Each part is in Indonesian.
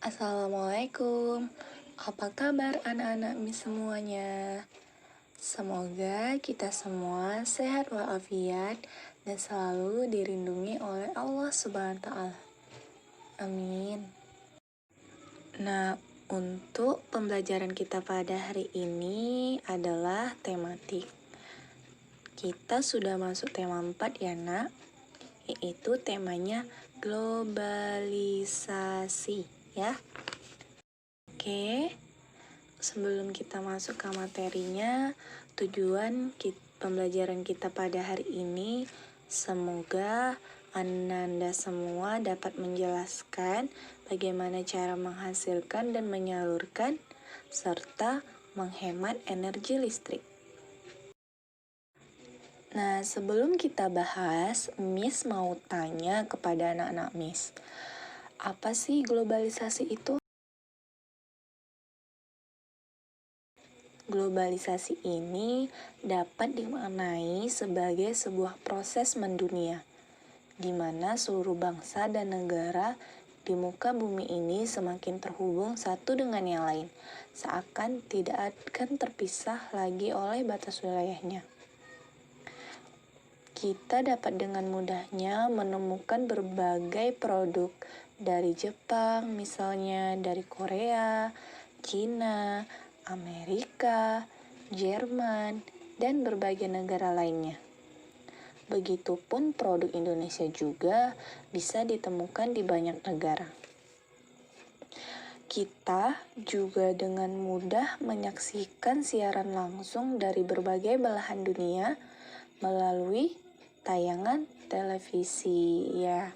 Assalamualaikum, apa kabar anak-anak mis semuanya? Semoga kita semua sehat walafiat dan selalu dilindungi oleh Allah Subhanahu wa Ta'ala. Amin. Nah, untuk pembelajaran kita pada hari ini adalah tematik. Kita sudah masuk tema 4 ya nak, yaitu temanya globalisasi ya. Oke, sebelum kita masuk ke materinya, tujuan pembelajaran kita pada hari ini semoga Ananda semua dapat menjelaskan bagaimana cara menghasilkan dan menyalurkan serta menghemat energi listrik. Nah, sebelum kita bahas, Miss mau tanya kepada anak-anak Miss, apa sih globalisasi itu? Globalisasi ini dapat dimaknai sebagai sebuah proses mendunia, di mana seluruh bangsa dan negara di muka bumi ini semakin terhubung satu dengan yang lain, seakan tidak akan terpisah lagi oleh batas wilayahnya. Kita dapat dengan mudahnya menemukan berbagai produk dari Jepang, misalnya dari Korea, Cina, Amerika, Jerman, dan berbagai negara lainnya. Begitupun produk Indonesia juga bisa ditemukan di banyak negara. Kita juga dengan mudah menyaksikan siaran langsung dari berbagai belahan dunia melalui tayangan televisi ya.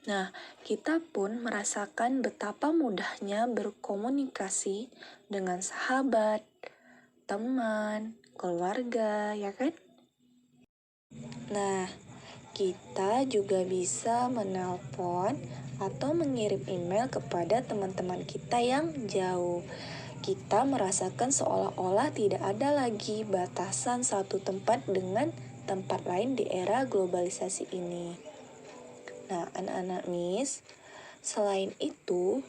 Nah, kita pun merasakan betapa mudahnya berkomunikasi dengan sahabat, teman, keluarga, ya kan? Nah, kita juga bisa menelpon atau mengirim email kepada teman-teman kita yang jauh. Kita merasakan seolah-olah tidak ada lagi batasan satu tempat dengan tempat lain di era globalisasi ini. Nah, anak-anak Miss, selain itu,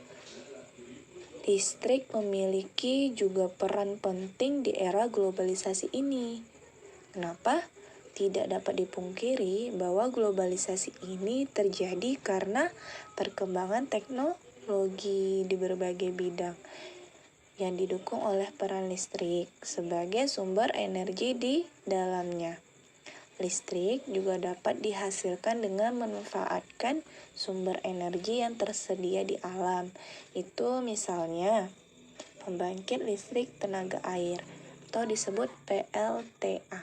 listrik memiliki juga peran penting di era globalisasi ini. Kenapa? Tidak dapat dipungkiri bahwa globalisasi ini terjadi karena perkembangan teknologi di berbagai bidang yang didukung oleh peran listrik sebagai sumber energi di dalamnya. Listrik juga dapat dihasilkan dengan memanfaatkan sumber energi yang tersedia di alam. Itu misalnya pembangkit listrik tenaga air atau disebut PLTA.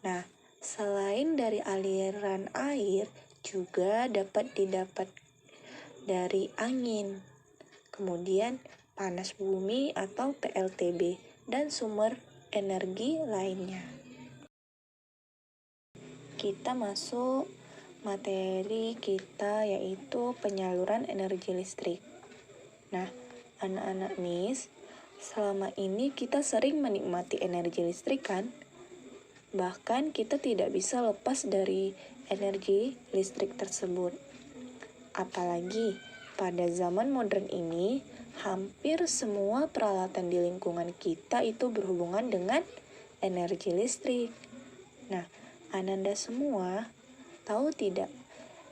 Nah, selain dari aliran air, juga dapat didapat dari angin, kemudian panas bumi atau PLTB, dan sumber energi lainnya. Kita masuk materi kita yaitu penyaluran energi listrik. Nah, anak-anak Miss, selama ini kita sering menikmati energi listrik kan? Bahkan kita tidak bisa lepas dari energi listrik tersebut. Apalagi pada zaman modern ini, hampir semua peralatan di lingkungan kita itu berhubungan dengan energi listrik. Nah, Ananda semua tahu tidak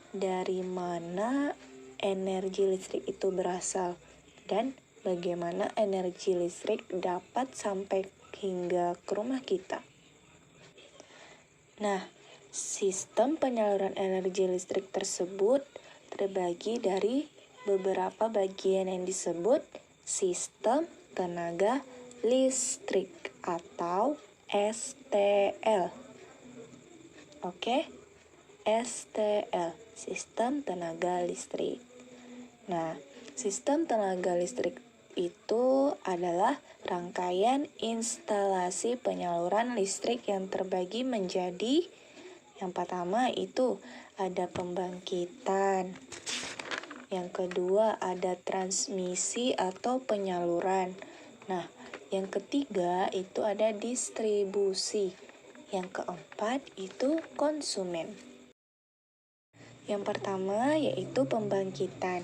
dari mana energi listrik itu berasal dan bagaimana energi listrik dapat sampai hingga ke rumah kita? Nah, sistem penyaluran energi listrik tersebut terbagi dari beberapa bagian yang disebut sistem tenaga listrik atau STL. Oke? STL, sistem tenaga listrik. Nah, sistem tenaga listrik itu adalah rangkaian instalasi penyaluran listrik yang terbagi menjadi yang pertama itu ada pembangkitan. Yang kedua ada transmisi atau penyaluran. Nah, yang ketiga itu ada distribusi. Yang keempat itu konsumen. Yang pertama yaitu pembangkitan.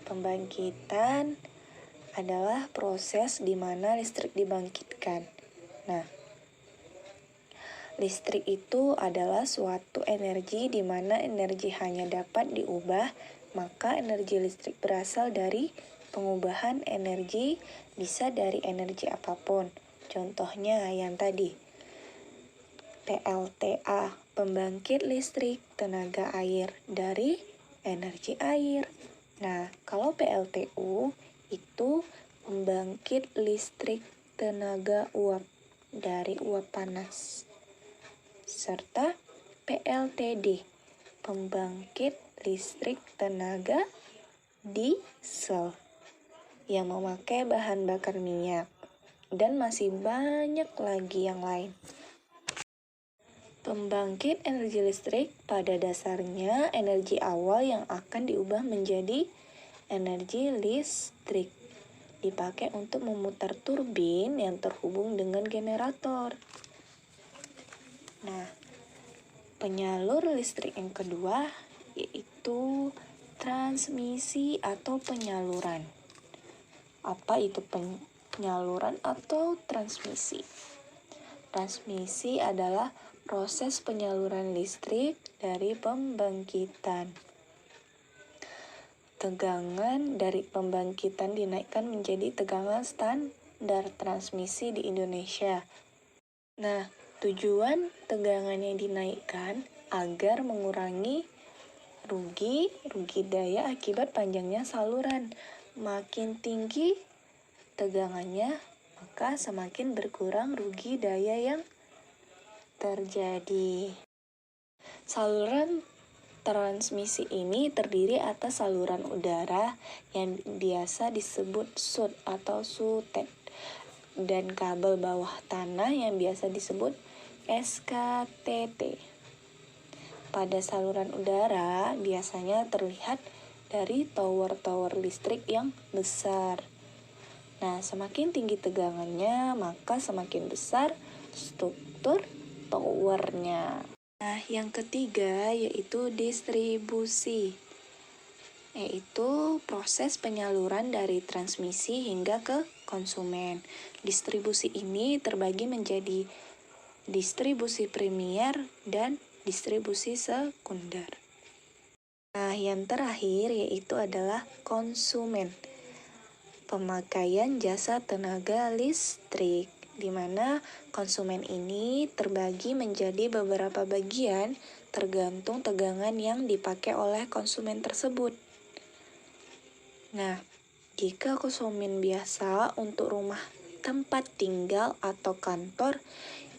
Pembangkitan adalah proses di mana listrik dibangkitkan. Nah, listrik itu adalah suatu energi di mana energi hanya dapat diubah, maka energi listrik berasal dari pengubahan energi, bisa dari energi apapun. Contohnya yang tadi, PLTA, pembangkit listrik tenaga air dari energi air. Nah, kalau PLTU itu pembangkit listrik tenaga uap dari uap panas. Serta PLTD, pembangkit listrik tenaga diesel yang memakai bahan bakar minyak, dan masih banyak lagi yang lain. Pembangkit energi listrik pada dasarnya energi awal yang akan diubah menjadi energi listrik, dipakai untuk memutar turbin yang terhubung dengan generator. Nah, penyalur listrik yang kedua yaitu transmisi atau penyaluran. Apa itu penyaluran atau transmisi? Transmisi adalah proses penyaluran listrik dari pembangkitan. Tegangan dari pembangkitan dinaikkan menjadi tegangan standar transmisi di Indonesia. Nah, tujuan tegangan yang dinaikkan agar mengurangi rugi daya akibat panjangnya saluran. Makin tinggi tegangannya, maka semakin berkurang rugi daya yang terjadi. Saluran transmisi ini terdiri atas saluran udara yang biasa disebut SUT atau SUTED, dan kabel bawah tanah yang biasa disebut SKTT. Pada saluran udara biasanya terlihat dari tower-tower listrik yang besar. Nah, semakin tinggi tegangannya, maka semakin besar struktur towernya. Nah, yang ketiga yaitu distribusi, yaitu proses penyaluran dari transmisi hingga ke konsumen. Distribusi ini terbagi menjadi distribusi primer dan distribusi sekunder. Nah, yang terakhir yaitu adalah konsumen. Pemakaian jasa tenaga listrik, di mana konsumen ini terbagi menjadi beberapa bagian tergantung tegangan yang dipakai oleh konsumen tersebut. Nah, jika konsumen biasa untuk rumah tempat tinggal atau kantor,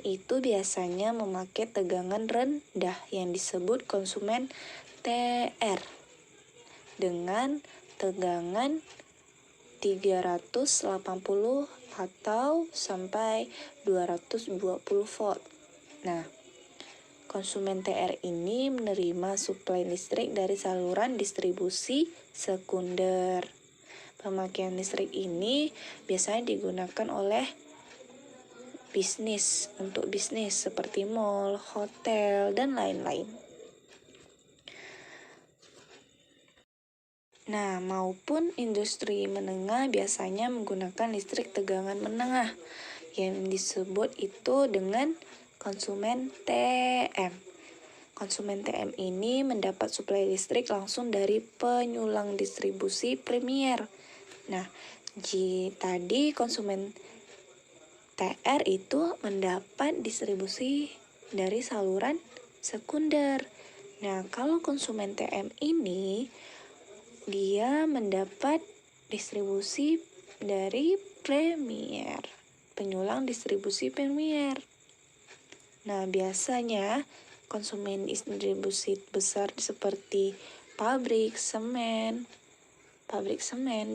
itu biasanya memakai tegangan rendah yang disebut konsumen TR dengan tegangan 380 atau sampai 220 volt. Nah, konsumen TR ini menerima suplai listrik dari saluran distribusi sekunder. Pemakaian listrik ini biasanya digunakan oleh bisnis seperti mall, hotel, dan lain-lain. Nah, maupun industri menengah biasanya menggunakan listrik tegangan menengah yang disebut itu dengan konsumen TM. Konsumen TM ini mendapat suplai listrik langsung dari penyulang distribusi primer. Nah, tadi konsumen TR itu mendapat distribusi dari saluran sekunder. Nah, kalau konsumen TM ini dia mendapat distribusi dari premier, penyulang distribusi premier. Nah, biasanya konsumen distribusi besar seperti pabrik semen,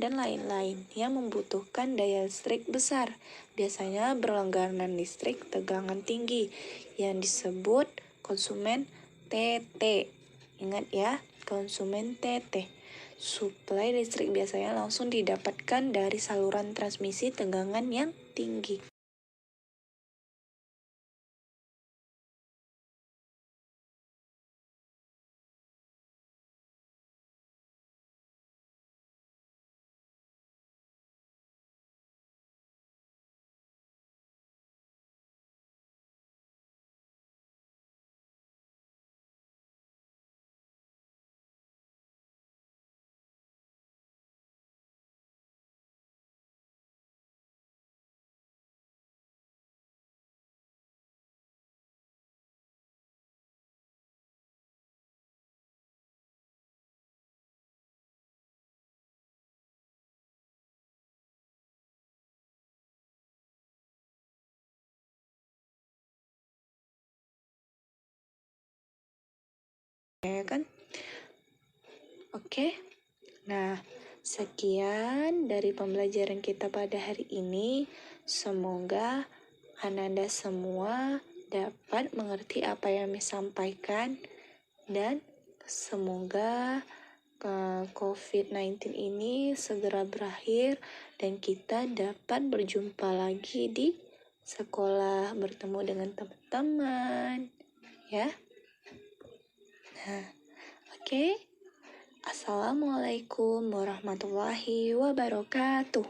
dan lain-lain yang membutuhkan daya listrik besar, biasanya berlangganan listrik tegangan tinggi yang disebut konsumen TT. Ingat ya, konsumen TT. Suplai listrik biasanya langsung didapatkan dari saluran transmisi tegangan yang tinggi. ya kan? Oke. Nah, sekian dari pembelajaran kita pada hari ini. Semoga Ananda semua dapat mengerti apa yang Miss sampaikan dan semoga COVID-19 ini segera berakhir dan kita dapat berjumpa lagi di sekolah, bertemu dengan teman-teman, ya. Nah, oke. Assalamualaikum warahmatullahi wabarakatuh.